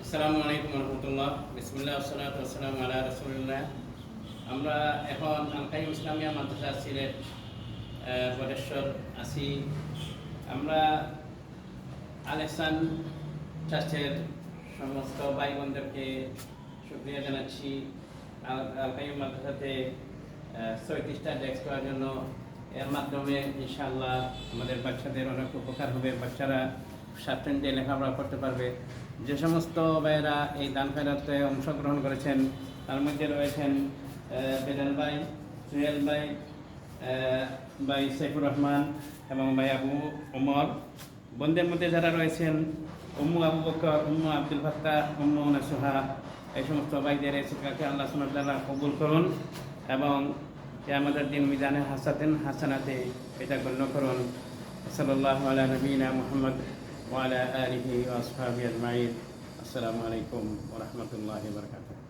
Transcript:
আসসালামু আলাইকুম রহমতুল্লাহ। বিসমিল্লাহ ওয়াসসালাতু ওয়াসসালামু আলা রাসূলিল্লাহ। আমরা এখন আল-কাইয়ুম ইসলামিয়া মাদ্রাসা সিলেট বরেশ্বর আছি। আমরা আল ইহসান ট্রাস্টের সমস্ত ভাই বোনদেরকে শুকরিয়া জানাচ্ছি। আল-কাইয়ুম মাদ্রাসাতে ৩৬টা ডেস্ক করার জন্য। এর মাধ্যমে ইনশাআল্লাহ আমাদের বাচ্চাদের অনেক উপকার হবে, বাচ্চারা স্বাচ্ছন্দ্যে লেখাপড়া করতে পারবে। যে সমস্ত ভাইয়েরা এই দান খয়রাতে অংশগ্রহণ করেছেন তার মধ্যে রয়েছেন বেলাল ভাই, সুহেল ভাই, ভাই সাইফুর রহমান এবং ভাই আবু ওমর। বোনদের মধ্যে যারা রয়েছেন উম্মু আবু বকর, উম্মু আব্দুল ফাত্তাহ, উম্মু নাসুহা, এই সমস্ত ভাইদের এই শিক্ষাকে আল্লাহ সুবহানাহু ওয়া তাআলা কবুল করুন এবং আমাদের দিন মিজানে হাসানাতে এটা গণ্য করুন। সাল্লাল্লাহু আলা নবিয়িনা মুহাম্মদ ওয়া আলা আলিহি ওয়া আসহাবিহি আজমাইন। আসসালামু আলাইকুম ওয়া রাহমাতুল্লাহি ওয়া বারাকাতুহু।